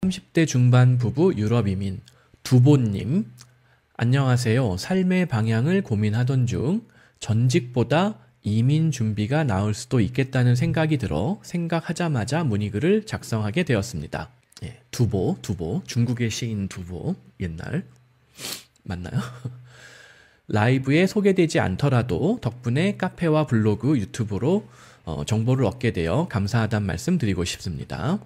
30대 중반 부부 유럽 이민 두보님, 안녕하세요. 삶의 방향을 고민하던 중 전직보다 이민 준비가 나을 수도 있겠다는 생각이 들어 생각하자마자 문의글을 작성하게 되었습니다. 예, 두보, 중국의 시인 두보, 옛날 맞나요? 라이브에 소개되지 않더라도 덕분에 카페와 블로그, 유튜브로 정보를 얻게 되어 감사하다는 말씀 드리고 싶습니다.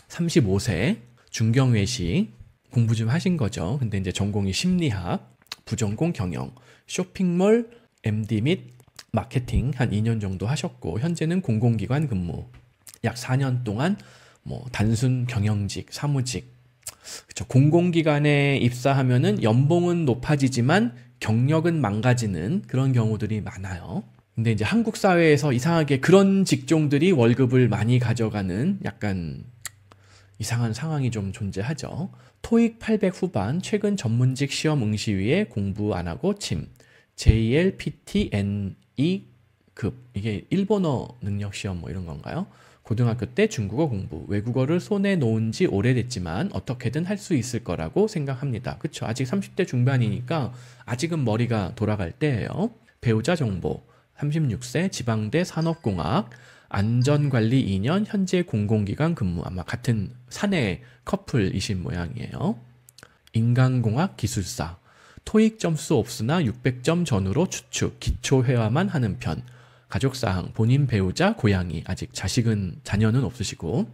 35세, 중경외시, 공부 좀 하신 거죠. 근데 이제 전공이 심리학, 부전공 경영, 쇼핑몰, MD 및 마케팅 한 2년 정도 하셨고, 현재는 공공기관 근무, 약 4년 동안 뭐 단순 경영직, 사무직, 그쵸. 공공기관에 입사하면은 연봉은 높아지지만 경력은 망가지는 그런 경우들이 많아요. 근데 이제 한국 사회에서 이상하게 그런 직종들이 월급을 많이 가져가는 약간 이상한 상황이 좀 존재하죠. 토익 800 후반, 최근 전문직 시험 응시 위에 공부 안 하고 침. JLPTNE급, 이게 일본어 능력 시험 뭐 이런 건가요? 고등학교 때 중국어 공부, 외국어를 손에 놓은 지 오래됐지만 어떻게든 할 수 있을 거라고 생각합니다. 그쵸? 아직 30대 중반이니까 아직은 머리가 돌아갈 때예요. 배우자 정보, 36세, 지방대 산업공학, 안전관리 2년, 현재 공공기관 근무, 아마 같은 사내 커플이신 모양이에요. 인간공학 기술사, 토익 점수 없으나 600점 전후로 추측, 기초회화만 하는 편, 가족사항, 본인 배우자, 고양이, 아직 자녀는 없으시고,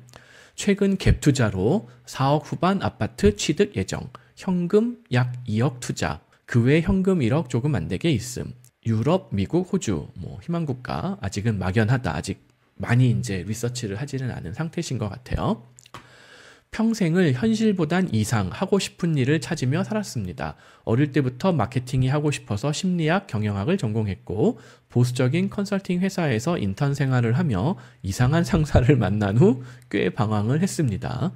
최근 갭 투자로 4억 후반 아파트 취득 예정, 현금 약 2억 투자, 그 외 현금 1억 조금 안 되게 있음, 유럽, 미국, 호주, 뭐 희망국가, 아직은 막연하다, 아직 많이 이제 리서치를 하지는 않은 상태신 것 같아요. 평생을 현실보단 이상 하고 싶은 일을 찾으며 살았습니다. 어릴 때부터 마케팅이 하고 싶어서 심리학, 경영학을 전공했고 보수적인 컨설팅 회사에서 인턴 생활을 하며 이상한 상사를 만난 후 꽤 방황을 했습니다.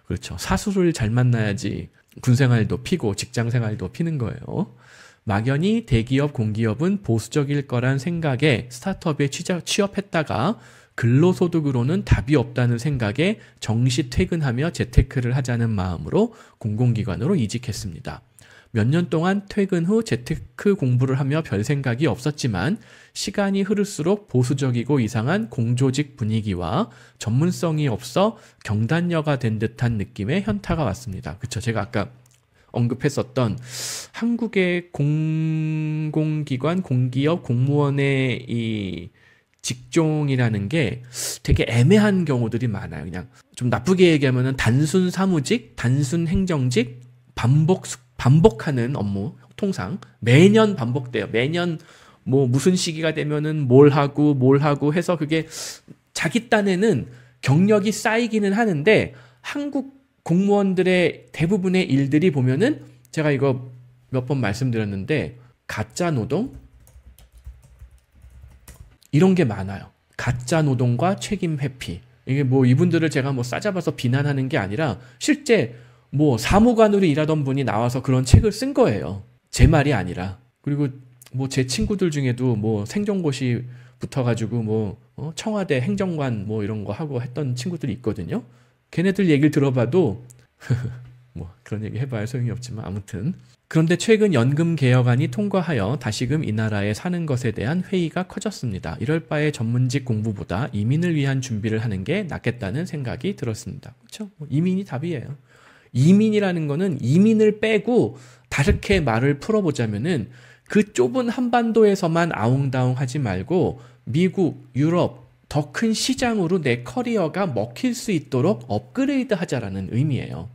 그렇죠. 사수를 잘 만나야지 군생활도 피고 직장생활도 피는 거예요. 막연히 대기업, 공기업은 보수적일 거란 생각에 스타트업에 취업했다가 근로소득으로는 답이 없다는 생각에 정시 퇴근하며 재테크를 하자는 마음으로 공공기관으로 이직했습니다. 몇 년 동안 퇴근 후 재테크 공부를 하며 별 생각이 없었지만 시간이 흐를수록 보수적이고 이상한 공조직 분위기와 전문성이 없어 경단녀가 된 듯한 느낌의 현타가 왔습니다. 그쵸? 제가 아까 언급했었던 한국의 공공기관, 공기업, 공무원의 이 직종이라는 게 되게 애매한 경우들이 많아요. 그냥 좀 나쁘게 얘기하면은 단순 사무직, 단순 행정직, 반복하는 업무, 통상 매년 반복돼요. 매년 뭐 무슨 시기가 되면은 뭘 하고 해서 그게 자기 딴에는 경력이 쌓이기는 하는데 한국 공무원들의 대부분의 일들이 보면은 제가 이거 몇 번 말씀드렸는데 가짜 노동? 이런 게 많아요. 가짜 노동과 책임 회피. 이게 뭐 이분들을 제가 뭐 싸잡아서 비난하는 게 아니라 실제 뭐 사무관으로 일하던 분이 나와서 그런 책을 쓴 거예요. 제 말이 아니라. 그리고 뭐 제 친구들 중에도 뭐 생존고시 붙어가지고 뭐 청와대 행정관 뭐 이런 거 하고 했던 친구들이 있거든요. 걔네들 얘기를 들어봐도 뭐 그런 얘기 해봐야 소용이 없지만 아무튼. 그런데 최근 연금 개혁안이 통과하여 다시금 이 나라에 사는 것에 대한 회의가 커졌습니다. 이럴 바에 전문직 공부보다 이민을 위한 준비를 하는 게 낫겠다는 생각이 들었습니다. 그렇죠? 이민이 답이에요. 이민이라는 거는 이민을 빼고 다르게 말을 풀어보자면은 그 좁은 한반도에서만 아웅다웅 하지 말고 미국, 유럽, 더 큰 시장으로 내 커리어가 먹힐 수 있도록 업그레이드 하자라는 의미예요.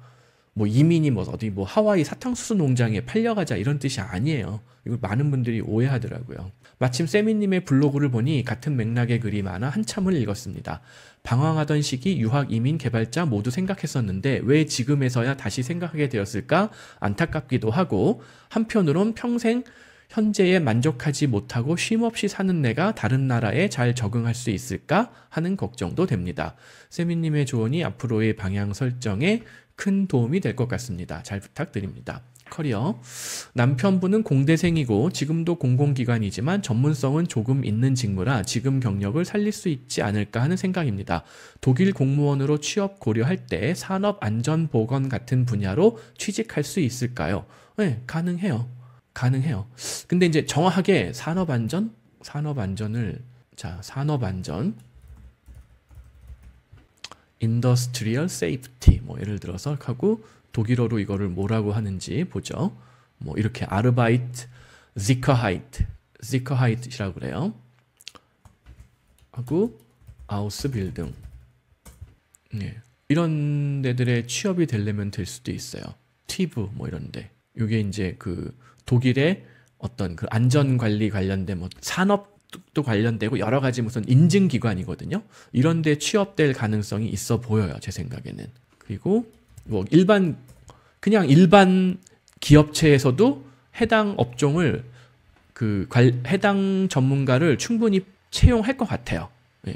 뭐 이민이 뭐 어디 뭐 하와이 사탕수수 농장에 팔려가자 이런 뜻이 아니에요. 이걸 많은 분들이 오해하더라고요. 마침 세미님의 블로그를 보니 같은 맥락의 글이 많아 한참을 읽었습니다. 방황하던 시기 유학, 이민, 개발자 모두 생각했었는데 왜 지금에서야 다시 생각하게 되었을까 안타깝기도 하고 한편으론 평생 현재에 만족하지 못하고 쉼없이 사는 내가 다른 나라에 잘 적응할 수 있을까 하는 걱정도 됩니다. 세미님의 조언이 앞으로의 방향 설정에 큰 도움이 될 것 같습니다. 잘 부탁드립니다. 커리어. 남편분은 공대생이고 지금도 공공기관이지만 전문성은 조금 있는 직무라 지금 경력을 살릴 수 있지 않을까 하는 생각입니다. 독일 공무원으로 취업 고려할 때 산업안전보건 같은 분야로 취직할 수 있을까요? 네, 가능해요. 가능해요. 근데 이제 정확하게 산업안전? 산업안전을, 자, 산업안전, industrial safety, 뭐 예를 들어서 하고 독일어로 이거를 뭐라고 하는지 보죠. 뭐 이렇게 Arbeit, Sicherheit, Sicherheit이라고 그래요. 하고 Ausbildung. 네. 이런 데들의 취업이 되려면 될 수도 있어요. TÜV 뭐 이런데. 이게 이제 그 독일의 어떤 그 안전관리 관련된 뭐 산업도 관련되고 여러 가지 무슨 인증기관이거든요. 이런 데 취업될 가능성이 있어 보여요. 제 생각에는. 그리고 뭐 그냥 일반 기업체에서도 해당 업종을 해당 전문가를 충분히 채용할 것 같아요. 예.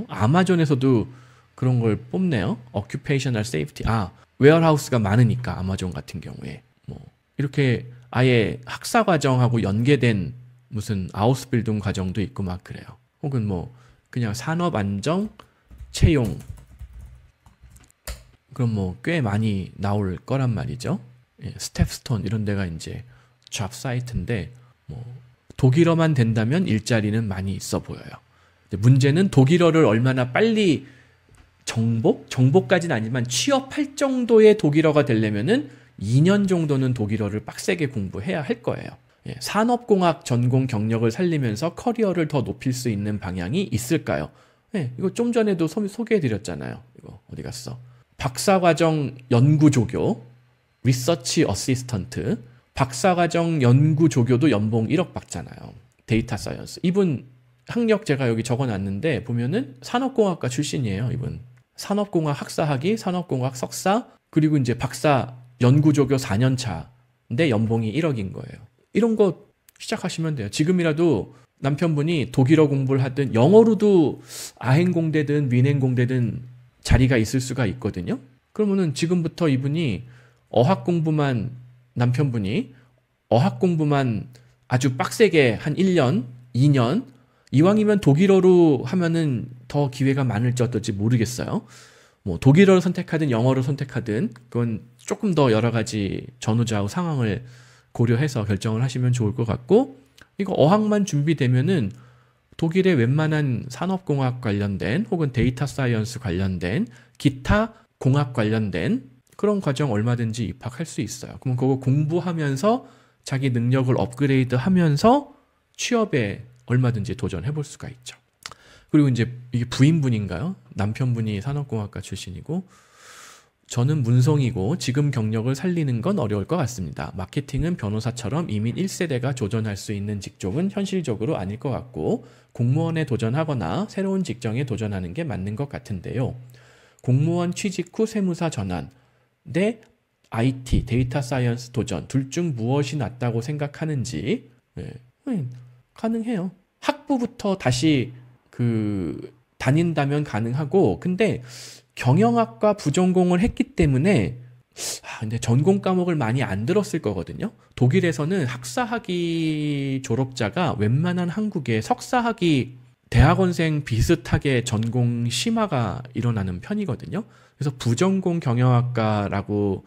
아마존에서도 그런 걸 뽑네요. Occupational Safety. 웨어하우스가 많으니까 아마존 같은 경우에 뭐 이렇게 아예 학사 과정하고 연계된 무슨 아우스빌딩 과정도 있고 막 그래요. 혹은 뭐 그냥 산업 안정 채용, 그럼 뭐 꽤 많이 나올 거란 말이죠. 예, 스텝스톤 이런 데가 이제 잡 사이트인데 뭐 독일어만 된다면 일자리는 많이 있어 보여요. 문제는 독일어를 얼마나 빨리 정복까지는 아니지만 취업할 정도의 독일어가 되려면은 2년 정도는 독일어를 빡세게 공부해야 할 거예요. 예, 산업공학 전공 경력을 살리면서 커리어를 더 높일 수 있는 방향이 있을까요? 예, 이거 좀 전에도 소개해드렸잖아요. 이거 어디 갔어? 박사과정 연구조교, 리서치 어시스턴트, 박사과정 연구조교도 연봉 1억 받잖아요. 데이터 사이언스. 이분 학력 제가 여기 적어놨는데 보면은 산업공학과 출신이에요. 이분. 산업공학 학사학위, 산업공학 석사, 그리고 이제 박사 연구조교 4년차인데 연봉이 1억인 거예요. 이런 거 시작하시면 돼요. 지금이라도 남편분이 독일어 공부를 하든 영어로도 아행공대든 위냉공대든 자리가 있을 수가 있거든요. 그러면은 지금부터 이분이 남편분이 어학 공부만 아주 빡세게 한 1년, 2년, 이왕이면 독일어로 하면은 더 기회가 많을지 어떨지 모르겠어요. 뭐 독일어를 선택하든 영어를 선택하든 그건 조금 더 여러 가지 전후좌우 상황을 고려해서 결정을 하시면 좋을 것 같고, 이거 어학만 준비되면은 독일의 웬만한 산업공학 관련된 혹은 데이터 사이언스 관련된 기타 공학 관련된 그런 과정 얼마든지 입학할 수 있어요. 그럼 그거 공부하면서 자기 능력을 업그레이드 하면서 취업에 얼마든지 도전해 볼 수가 있죠. 그리고 이제 이게 부인분인가요? 남편분이 산업공학과 출신이고 저는 문성이고 지금 경력을 살리는 건 어려울 것 같습니다. 마케팅은 변호사처럼 이민 1세대가 도전할 수 있는 직종은 현실적으로 아닐 것 같고 공무원에 도전하거나 새로운 직종에 도전하는 게 맞는 것 같은데요. 공무원 취직 후 세무사 전환 대 IT, 데이터 사이언스 도전 둘 중 무엇이 낫다고 생각하는지. 가능해요. 학부부터 다시 다닌다면 가능하고, 근데 경영학과 부전공을 했기 때문에 근데 전공 과목을 많이 안 들었을 거거든요. 독일에서는 학사학위 졸업자가 웬만한 한국의 석사학위 대학원생 비슷하게 전공 심화가 일어나는 편이거든요. 그래서 부전공 경영학과라고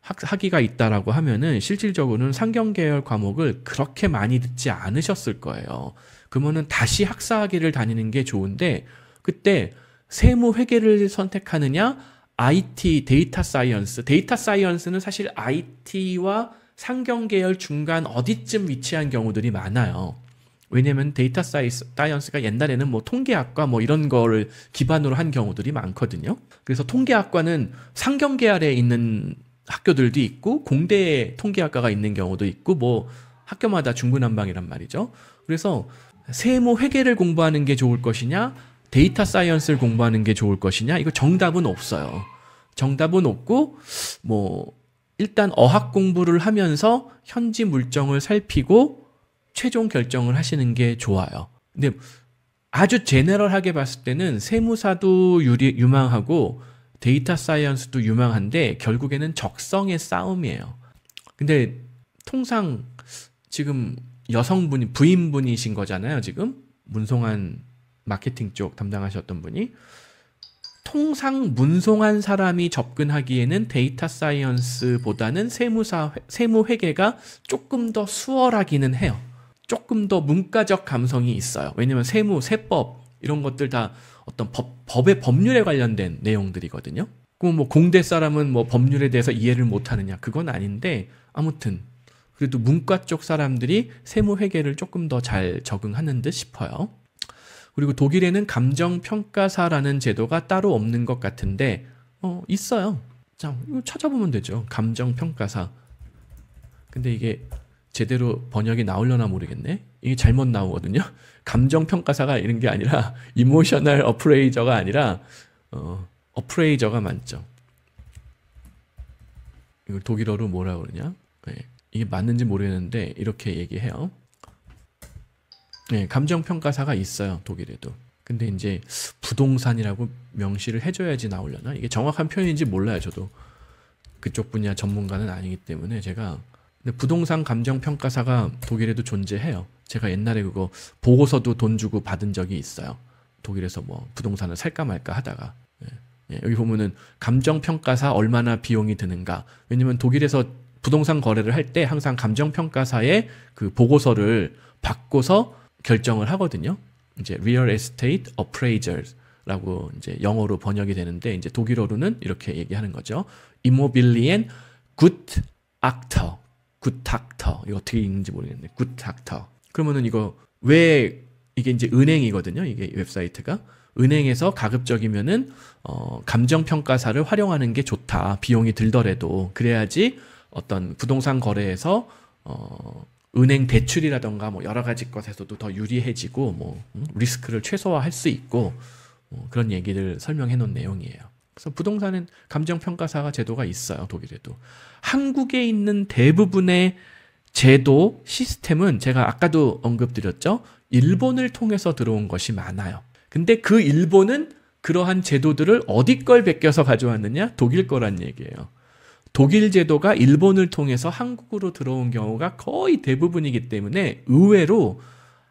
학위가 있다라고 하면은 실질적으로는 상경계열 과목을 그렇게 많이 듣지 않으셨을 거예요. 그러면은 다시 학사학위를 다니는 게 좋은데, 그때 세무회계를 선택하느냐, IT, 데이터 사이언스는 사실 IT와 상경계열 중간 어디쯤 위치한 경우들이 많아요. 왜냐면 데이터 사이언스가 옛날에는 뭐 통계학과 뭐 이런 거를 기반으로 한 경우들이 많거든요. 그래서 통계학과는 상경계열에 있는 학교들도 있고 공대에 통계학과가 있는 경우도 있고 뭐 학교마다 중구난방이란 말이죠. 그래서 세무회계를 공부하는 게 좋을 것이냐, 데이터 사이언스를 공부하는 게 좋을 것이냐, 이거 정답은 없어요. 정답은 없고 뭐 일단 어학 공부를 하면서 현지 물정을 살피고 최종 결정을 하시는 게 좋아요. 근데 아주 제너럴하게 봤을 때는 세무사도 유망하고 데이터 사이언스도 유망한데 결국에는 적성의 싸움이에요. 근데 통상 지금 여성분이 부인분이신 거잖아요. 지금 문송한 마케팅 쪽 담당하셨던 분이. 통상 문송한 사람이 접근하기에는 데이터 사이언스보다는 세무 회계가 조금 더 수월하기는 해요. 조금 더 문과적 감성이 있어요. 왜냐면 세무, 세법 이런 것들 다 어떤 법의 법률에 관련된 내용들이거든요. 그럼 뭐 공대 사람은 뭐 법률에 대해서 이해를 못하느냐? 그건 아닌데 아무튼 그래도 문과 쪽 사람들이 세무 회계를 조금 더 잘 적응하는 듯 싶어요. 그리고 독일에는 감정평가사라는 제도가 따로 없는 것 같은데 있어요. 자, 이거 찾아보면 되죠. 감정평가사. 근데 이게 제대로 번역이 나오려나 모르겠네. 이게 잘못 나오거든요. 감정평가사가 이런 게 아니라 이모셔널 어프레이저가 아니라 어프레이저가 맞죠. 이걸 독일어로 뭐라 그러냐? 네, 이게 맞는지 모르겠는데 이렇게 얘기해요. 네, 감정평가사가 있어요. 독일에도. 근데 이제 부동산이라고 명시를 해줘야지 나오려나? 이게 정확한 표현인지 몰라요. 저도 그쪽 분야 전문가는 아니기 때문에 제가. 근데 부동산 감정평가사가 독일에도 존재해요. 제가 옛날에 그거 보고서도 돈 주고 받은 적이 있어요. 독일에서 뭐 부동산을 살까 말까 하다가. 여기 보면은 감정평가사 얼마나 비용이 드는가. 왜냐면 독일에서 부동산 거래를 할 때 항상 감정평가사의 그 보고서를 받고서 결정을 하거든요. 이제 Real Estate Appraisers라고 이제 영어로 번역이 되는데 이제 독일어로는 이렇게 얘기하는 거죠. Immobilien Gutachter. Gutachter. 이거 어떻게 읽는지 모르겠네. Gutachter. 그러면은 이거 왜 이게 이제 은행이거든요. 이게 웹사이트가. 은행에서 가급적이면은 감정평가사를 활용하는 게 좋다. 비용이 들더라도. 그래야지 어떤 부동산 거래에서 은행 대출이라던가 뭐 여러 가지 것에서도 더 유리해지고 뭐 리스크를 최소화할 수 있고 그런 얘기를 설명해 놓은 내용이에요. 그래서 부동산은 감정평가사가 제도가 있어요. 독일에도. 한국에 있는 대부분의 제도 시스템은 제가 아까도 언급드렸죠. 일본을 통해서 들어온 것이 많아요. 근데 그 일본은 그러한 제도들을 어디 걸 베껴서 가져왔느냐? 독일 거란 얘기예요. 독일 제도가 일본을 통해서 한국으로 들어온 경우가 거의 대부분이기 때문에 의외로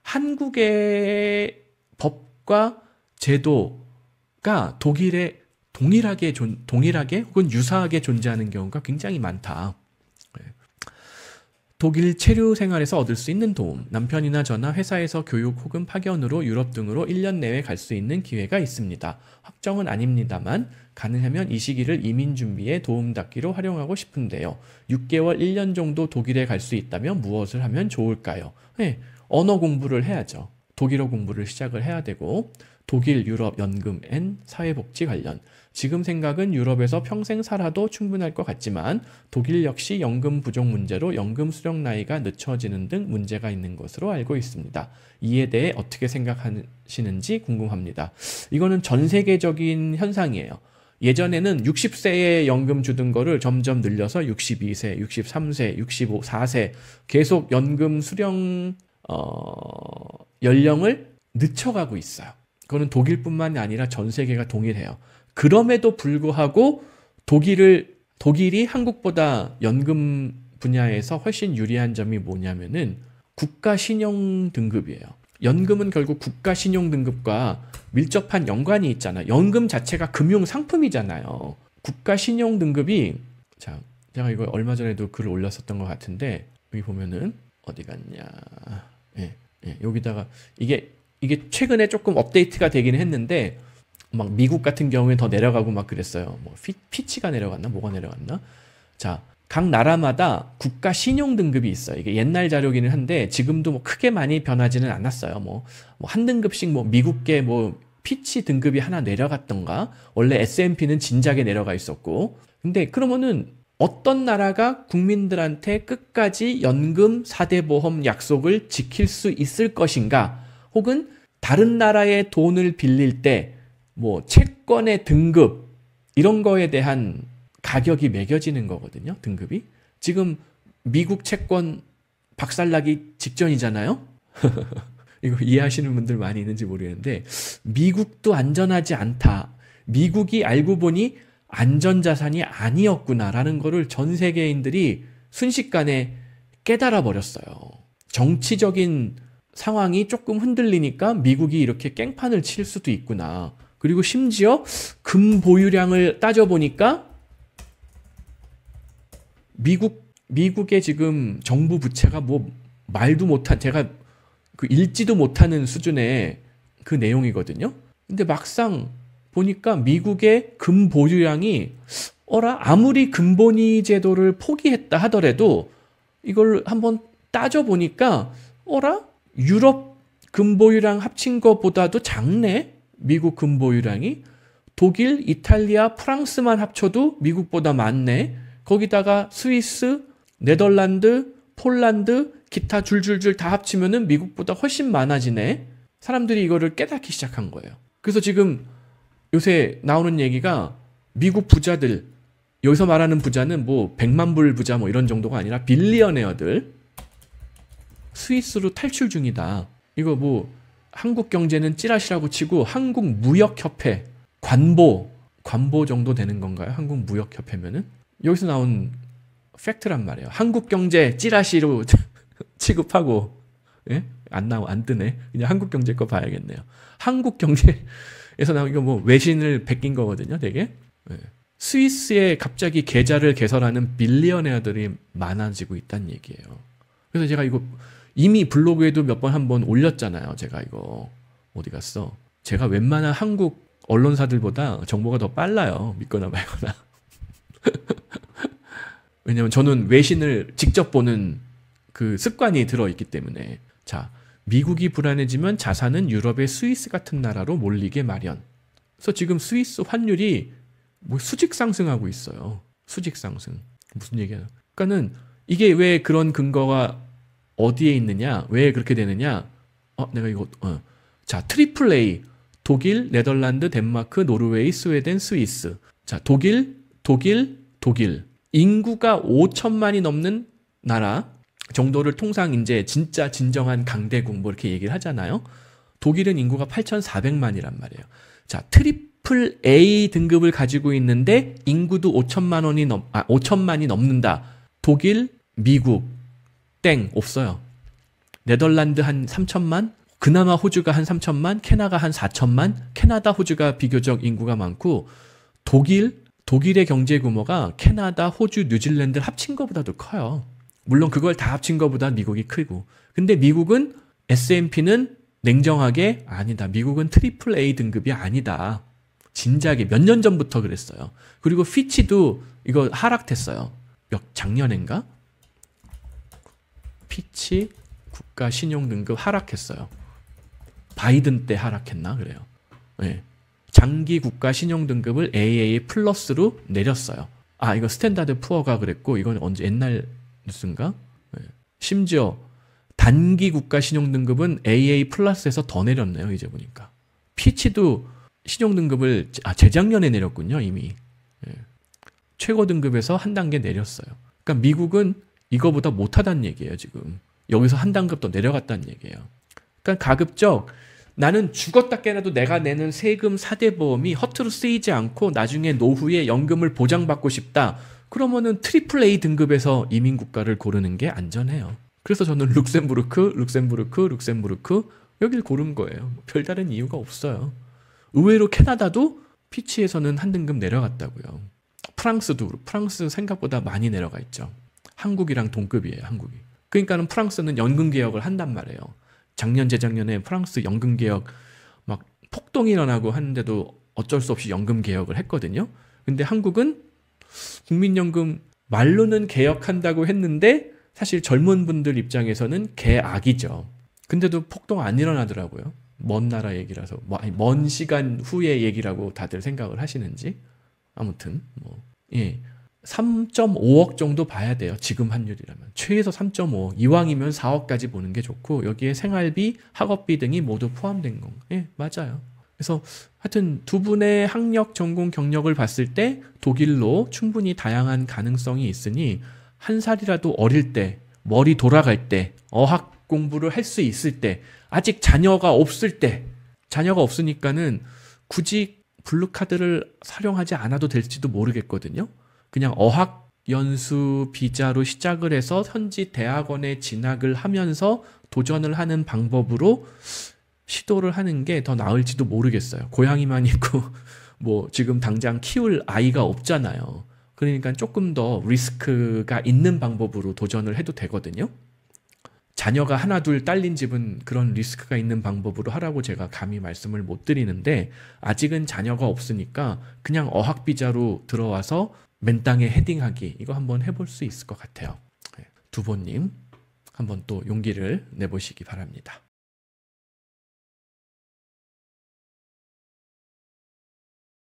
한국의 법과 제도가 독일에 동일하게 혹은 유사하게 존재하는 경우가 굉장히 많다. 독일 체류 생활에서 얻을 수 있는 도움. 남편이나 저나 회사에서 교육 혹은 파견으로 유럽 등으로 1년 내외 갈 수 있는 기회가 있습니다. 확정은 아닙니다만 가능하면 이 시기를 이민 준비에 도움닫기로 활용하고 싶은데요. 6개월, 1년 정도 독일에 갈 수 있다면 무엇을 하면 좋을까요? 네, 언어 공부를 해야죠. 독일어 공부를 시작을 해야 되고 독일, 유럽, 연금, N, 사회복지 관련. 지금 생각은 유럽에서 평생 살아도 충분할 것 같지만 독일 역시 연금 부족 문제로 연금 수령 나이가 늦춰지는 등 문제가 있는 것으로 알고 있습니다. 이에 대해 어떻게 생각하시는지 궁금합니다. 이거는 전 세계적인 현상이에요. 예전에는 60세에 연금 주던 거를 점점 늘려서 62세, 63세, 64세 계속 연금 수령 연령을 늦춰가고 있어요. 그거는 독일뿐만이 아니라 전 세계가 동일해요. 그럼에도 불구하고 독일이 한국보다 연금 분야에서 훨씬 유리한 점이 뭐냐면은 국가 신용 등급이에요. 연금은 결국 국가 신용 등급과 밀접한 연관이 있잖아요. 연금 자체가 금융 상품이잖아요. 국가 신용 등급이 자, 제가 이거 얼마 전에도 글을 올렸었던 것 같은데 여기 보면은 어디 갔냐? 여기다가 이게 최근에 조금 업데이트가 되긴 했는데 막 미국 같은 경우에 더 내려가고 막 그랬어요. 뭐 피치가 내려갔나? 뭐가 내려갔나? 자, 각 나라마다 국가 신용 등급이 있어요. 이게 옛날 자료기는 한데 지금도 뭐 크게 많이 변하지는 않았어요. 뭐 한 등급씩 뭐 미국계 뭐 피치 등급이 하나 내려갔던가. 원래 S&P는 진작에 내려가 있었고. 근데 그러면은 어떤 나라가 국민들한테 끝까지 연금 4대 보험 약속을 지킬 수 있을 것인가? 혹은 다른 나라의 돈을 빌릴 때 뭐 채권의 등급 이런 거에 대한 가격이 매겨지는 거거든요. 등급이. 지금 미국 채권 박살나기 직전이잖아요. 이거 이해하시는 분들 많이 있는지 모르겠는데 미국도 안전하지 않다. 미국이 알고 보니 안전자산이 아니었구나라는 거를 전 세계인들이 순식간에 깨달아 버렸어요. 정치적인 상황이 조금 흔들리니까 미국이 이렇게 깽판을 칠 수도 있구나. 그리고 심지어 금 보유량을 따져보니까 미국의 지금 정부 부채가 뭐 말도 못한, 제가 그 읽지도 못하는 수준의 그 내용이거든요. 근데 막상 보니까 미국의 금 보유량이 아무리 금본위 제도를 포기했다 하더라도 이걸 한번 따져보니까 유럽 금 보유량 합친 것보다도 작네? 미국 금 보유량이. 독일, 이탈리아, 프랑스만 합쳐도 미국보다 많네. 거기다가 스위스, 네덜란드, 폴란드, 기타 줄줄줄 다 합치면은 미국보다 훨씬 많아지네. 사람들이 이거를 깨닫기 시작한 거예요. 그래서 지금 요새 나오는 얘기가 미국 부자들, 여기서 말하는 부자는 뭐 100만 불 부자 뭐 이런 정도가 아니라 빌리어네어들, 스위스로 탈출 중이다. 이거 뭐 한국 경제는 찌라시라고 치고 한국무역협회, 관보 정도 되는 건가요? 한국무역협회면은? 여기서 나온 팩트란 말이에요. 한국 경제 찌라시로 취급하고, 예? 안 뜨네. 그냥 한국 경제 거 봐야겠네요. 한국 경제에서 나온 이거 뭐 외신을 베낀 거거든요, 되게. 예. 스위스에 갑자기 계좌를 개설하는 빌리어네어들이 많아지고 있다는 얘기예요. 그래서 제가 이거 이미 블로그에도 몇 번 한번 올렸잖아요. 제가 이거 어디 갔어? 제가 웬만한 한국 언론사들보다 정보가 더 빨라요. 믿거나 말거나. 왜냐면 저는 외신을 직접 보는 그 습관이 들어있기 때문에. 자, 미국이 불안해지면 자산은 유럽의 스위스 같은 나라로 몰리게 마련. 그래서 지금 스위스 환율이 뭐 수직 상승하고 있어요. 수직 상승. 무슨 얘기야? 그러니까는 이게 왜 그런 근거가 어디에 있느냐? 왜 그렇게 되느냐? 내가 이거 자, 트리플 A. 독일, 네덜란드, 덴마크, 노르웨이, 스웨덴, 스위스. 자, 독일. 인구가 5천만이 넘는 나라 정도를 통상 이제 진짜 진정한 강대국 뭐 이렇게 얘기를 하잖아요. 독일은 인구가 8,400만이란 말이에요. 자, 트리플 A 등급을 가지고 있는데 인구도 5천만이 넘는다. 독일, 미국 땡 없어요. 네덜란드 한 3천만, 그나마 호주가 한 3천만, 캐나다 한 4천만, 캐나다, 호주가 비교적 인구가 많고 독일의 경제 규모가 캐나다, 호주, 뉴질랜드 합친 것보다도 커요. 물론 그걸 다 합친 것보다 미국이 크고. 근데 미국은 S&P는 냉정하게 아니다. 미국은 트리플 A 등급이 아니다. 진작에 몇 년 전부터 그랬어요. 그리고 피치도 이거 하락됐어요. 작년인가? 피치 국가 신용 등급 하락했어요. 바이든 때 하락했나 그래요. 네. 장기 국가 신용 등급을 AA 플러스로 내렸어요. 이거 스탠다드 푸어가 그랬고 이건 언제 옛날 뉴스인가? 네. 심지어 단기 국가 신용 등급은 AA 플러스에서 더 내렸네요. 이제 보니까. 피치도 신용 등급을 재작년에 내렸군요. 이미. 네. 최고 등급에서 한 단계 내렸어요. 그러니까 미국은 이거보다 못하다는 얘기예요. 지금. 여기서 한 단급 더 내려갔다는 얘기예요. 그러니까 가급적 나는 죽었다 깨나도 내가 내는 세금 4대 보험이 허투루 쓰이지 않고 나중에 노후에 연금을 보장받고 싶다. 그러면은 트리플 A 등급에서 이민국가를 고르는 게 안전해요. 그래서 저는 룩셈부르크 여길 고른 거예요. 별다른 이유가 없어요. 의외로 캐나다도 피치에서는 한 등급 내려갔다고요. 프랑스 생각보다 많이 내려가 있죠. 한국이랑 동급이에요. 한국이. 그러니까는 프랑스는 연금 개혁을 한단 말이에요. 작년 재작년에 프랑스 연금 개혁 막 폭동이 일어나고 하는데도 어쩔 수 없이 연금 개혁을 했거든요. 근데 한국은 국민연금 말로는 개혁한다고 했는데 사실 젊은 분들 입장에서는 개악이죠. 근데도 폭동 안 일어나더라고요. 먼 나라 얘기라서 먼 시간 후의 얘기라고 다들 생각을 하시는지. 아무튼 예. 3.5억 정도 봐야 돼요. 지금 환율이라면. 최소 3.5억. 이왕이면 4억까지 보는 게 좋고 여기에 생활비, 학업비 등이 모두 포함된 건가? 예, 맞아요. 그래서 하여튼 두 분의 학력, 전공, 경력을 봤을 때 독일로 충분히 다양한 가능성이 있으니 한 살이라도 어릴 때, 머리 돌아갈 때, 어학 공부를 할 수 있을 때, 아직 자녀가 없을 때, 자녀가 없으니까는 굳이 블루카드를 사용하지 않아도 될지도 모르겠거든요. 그냥 어학 연수 비자로 시작을 해서 현지 대학원에 진학을 하면서 도전을 하는 방법으로 시도를 하는 게 더 나을지도 모르겠어요. 고양이만 있고 뭐 지금 당장 키울 아이가 없잖아요. 그러니까 조금 더 리스크가 있는 방법으로 도전을 해도 되거든요. 자녀가 하나 둘 딸린 집은 그런 리스크가 있는 방법으로 하라고 제가 감히 말씀을 못 드리는데, 아직은 자녀가 없으니까 그냥 어학비자로 들어와서 맨 땅에 헤딩하기, 이거 한번 해볼 수 있을 것 같아요. 두보님 한번 또 용기를 내보시기 바랍니다.